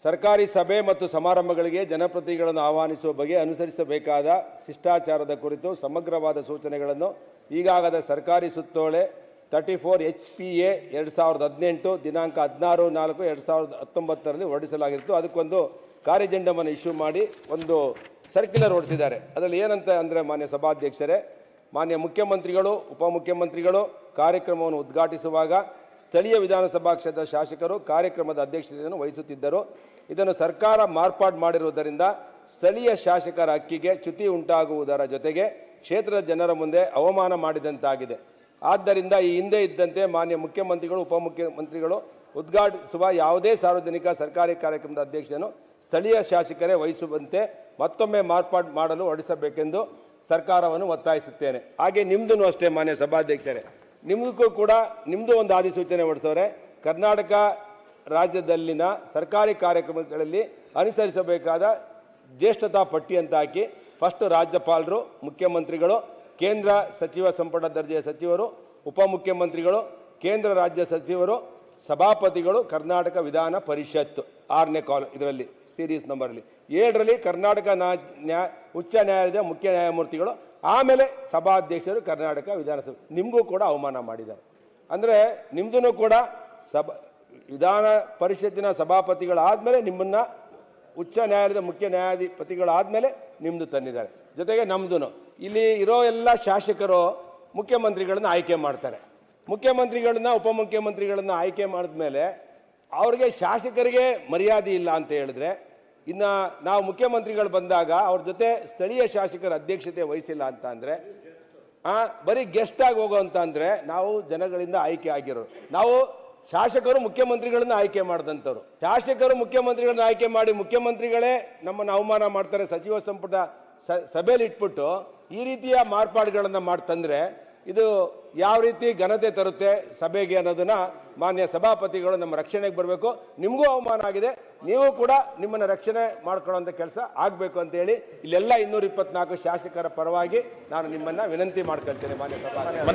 ಸರ್ಕಾರಿ ಸಭೆ ಮತ್ತು ಸಮಾರಂಭಗಳಿಗೆ ಜನಪ್ರತಿನಿಧಿಗಳನ್ನು ಆಹ್ವಾನಿಸುವ ಬಗ್ಗೆ ಅನುಸರಿಸಬೇಕಾದ ಶಿಷ್ಟಾಚಾರದ ಕುರಿತು ಸಮಗ್ರವಾದ ಸೂಚನೆಗಳನ್ನು ಈಗಾಗಲೇ ಸರ್ಕಾರಿ ಸುತ್ತೋಲೆ 34 HPA 2018 ದಿನಾಂಕ 16/4/2019 ಹೊರಡಿಸಲಾಗಿತ್ತು. ಅದಕ್ಕೊಂದು ಕಾರ್ಯಜೆಂಡವನ್ನು ಇಶ್ಯೂ ಮಾಡಿ ಒಂದು ಸರ್ಕ್ಯುಲರ್ ಹೊರಡಿಸಿದ್ದಾರೆ. ಅದರಲ್ಲಿ ಏನಂತ ಅಂದರೆ, ಮಾನ್ಯ ಸಭಾಧ್ಯಕ್ಷರೇ, ಮಾನ್ಯ ಮುಖ್ಯಮಂತ್ರಿಗಳು, ಉಪಮುಖ್ಯಮಂತ್ರಿಗಳು ಕಾರ್ಯಕ್ರಮವನ್ನು ಉದ್ಘಾಟಿಸುವಾಗ ಸ್ಥಳೀಯ ವಿಧಾನಸಭಾ ಕ್ಷೇತ್ರದ ಶಾಸಕರು ಕಾರ್ಯಕ್ರಮದ ಅಧ್ಯಕ್ಷತೆಯನ್ನು ವಹಿಸುತ್ತಿದ್ದರು. ಇದನ್ನು ಸರ್ಕಾರ ಮಾರ್ಪಾಡು ಮಾಡಿರುವುದರಿಂದ ಸ್ಥಳೀಯ ಶಾಸಕರ ಹಕ್ಕಿಗೆ ಚ್ಯುತಿ ಉಂಟಾಗುವುದರ ಜೊತೆಗೆ ಕ್ಷೇತ್ರದ ಜನರ ಮುಂದೆ ಅವಮಾನ ಮಾಡಿದಂತಾಗಿದೆ. ಆದ್ದರಿಂದ ಈ ಹಿಂದೆ ಇದ್ದಂತೆ ಮಾನ್ಯ ಮುಖ್ಯಮಂತ್ರಿಗಳು, ಉಪಮುಖ್ಯಮಂತ್ರಿಗಳು ಉದ್ಘಾಟಿಸುವ ಯಾವುದೇ ಸಾರ್ವಜನಿಕ ಸರ್ಕಾರಿ ಕಾರ್ಯಕ್ರಮದ ಅಧ್ಯಕ್ಷತೆಯನ್ನು ಸ್ಥಳೀಯ ಶಾಸಕರೇ ವಹಿಸುವಂತೆ ಮತ್ತೊಮ್ಮೆ ಮಾರ್ಪಾಡು ಮಾಡಲು ಹೊರಡಿಸಬೇಕೆಂದು ಸರ್ಕಾರವನ್ನು ಒತ್ತಾಯಿಸುತ್ತೇನೆ. ಹಾಗೆ ನಿಮ್ಮದೂ ಅಷ್ಟೇ ಮಾನ್ಯ ಸಭಾಧ್ಯಕ್ಷರೇ, ನಿಮ್ಮದಕ್ಕೂ ಕೂಡ ನಿಮ್ಮದು ಒಂದು ಅಧಿಸೂಚನೆ ಹೊರಡಿಸೋರೆ. ಕರ್ನಾಟಕ ರಾಜ್ಯದಲ್ಲಿನ ಸರ್ಕಾರಿ ಕಾರ್ಯಕ್ರಮಗಳಲ್ಲಿ ಅನುಸರಿಸಬೇಕಾದ ಜ್ಯೇಷ್ಠತಾ ಪಟ್ಟಿ ಅಂತ ಹಾಕಿ ಫಸ್ಟ್ ರಾಜ್ಯಪಾಲರು, ಮುಖ್ಯಮಂತ್ರಿಗಳು, ಕೇಂದ್ರ ಸಚಿವ ಸಂಪುಟ ದರ್ಜೆಯ ಸಚಿವರು, ಉಪಮುಖ್ಯಮಂತ್ರಿಗಳು, ಕೇಂದ್ರ ರಾಜ್ಯ ಸಚಿವರು, ಸಭಾಪತಿಗಳು, ಕರ್ನಾಟಕ ವಿಧಾನ ಪರಿಷತ್ತು 6ನೇ ಇದರಲ್ಲಿ ಸೀರೀಸ್ ನಂಬರಲ್ಲಿ 7ರಲ್ಲಿ ಕರ್ನಾಟಕ ಉಚ್ಚ ನ್ಯಾಯಾಲಯದ ಮುಖ್ಯ ನ್ಯಾಯಮೂರ್ತಿಗಳು, ಆಮೇಲೆ ಸಭಾಧ್ಯಕ್ಷರು, ಕರ್ನಾಟಕ ವಿಧಾನಸಭೆ. ನಿಮಗೂ ಕೂಡ ಅವಮಾನ ಮಾಡಿದ್ದಾರೆ. ಅಂದರೆ ನಿಮ್ಮದೂ ಕೂಡ ವಿಧಾನ ಪರಿಷತ್ತಿನ ಸಭಾಪತಿಗಳಾದಮೇಲೆ ನಿಮ್ಮನ್ನು ಉಚ್ಚ ನ್ಯಾಯಾಲಯದ ಮುಖ್ಯ ನ್ಯಾಯಾಧಿಪತಿಗಳಾದಮೇಲೆ ನಿಮ್ಮದು ತಂದಿದ್ದಾರೆ. ಜೊತೆಗೆ ನಮ್ಮದು ಇಲ್ಲಿ ಇರೋ ಎಲ್ಲ ಶಾಸಕರು ಮುಖ್ಯಮಂತ್ರಿಗಳನ್ನ ಆಯ್ಕೆ ಮಾಡ್ತಾರೆ. ಮುಖ್ಯಮಂತ್ರಿಗಳನ್ನ, ಉಪಮುಖ್ಯಮಂತ್ರಿಗಳನ್ನ ಆಯ್ಕೆ ಮಾಡಿದ್ಮೇಲೆ ಅವ್ರಿಗೆ ಶಾಸಕರಿಗೆ ಮರ್ಯಾದೆ ಇಲ್ಲ ಅಂತ ಹೇಳಿದ್ರೆ, ಇನ್ನು ನಾವು ಮುಖ್ಯಮಂತ್ರಿಗಳು ಬಂದಾಗ ಅವ್ರ ಜೊತೆ ಸ್ಥಳೀಯ ಶಾಸಕರ ಅಧ್ಯಕ್ಷತೆ ವಹಿಸಿಲ್ಲ ಅಂತ ಅಂದರೆ, ಬರೀ ಗೆಸ್ಟ್ ಆಗಿ ಹೋಗೋ ಅಂತ ಅಂದರೆ, ನಾವು ಜನಗಳಿಂದ ಆಯ್ಕೆ ಆಗಿರೋರು. ನಾವು ಶಾಸಕರು ಮುಖ್ಯಮಂತ್ರಿಗಳನ್ನ ಆಯ್ಕೆ ಮಾಡಿದಂಥವ್ರು. ಶಾಸಕರು ಮುಖ್ಯಮಂತ್ರಿಗಳನ್ನ ಆಯ್ಕೆ ಮಾಡಿ ಮುಖ್ಯಮಂತ್ರಿಗಳೇ ನಮ್ಮನ್ನು ಅವಮಾನ ಮಾಡ್ತಾರೆ, ಸಚಿವ ಸಂಪುಟ ಸಭೆಯಲ್ಲಿ ಇಟ್ಬಿಟ್ಟು ಈ ರೀತಿಯ ಮಾರ್ಪಾಡುಗಳನ್ನು ಮಾಡ್ತಂದ್ರೆ ಇದು ಯಾವ ರೀತಿ ಘನತೆ ತರುತ್ತೆ ಸಭೆಗೆ ಅನ್ನೋದನ್ನ ಮಾನ್ಯ ಸಭಾಪತಿಗಳು ನಮ್ಮ ರಕ್ಷಣೆಗೆ ಬರಬೇಕು. ನಿಮಗೂ ಅವಮಾನ ಆಗಿದೆ, ನೀವು ಕೂಡ ನಿಮ್ಮನ್ನು ರಕ್ಷಣೆ ಮಾಡ್ಕೊಳ್ಳುವಂಥ ಕೆಲಸ ಆಗಬೇಕು ಅಂತೇಳಿ ಇಲ್ಲೆಲ್ಲ 224 ಶಾಸಕರ ಪರವಾಗಿ ನಾನು ನಿಮ್ಮನ್ನು ವಿನಂತಿ ಮಾಡ್ಕೊಳ್ತೇನೆ ಮಾನ್ಯ ಸಭಾಪತಿ.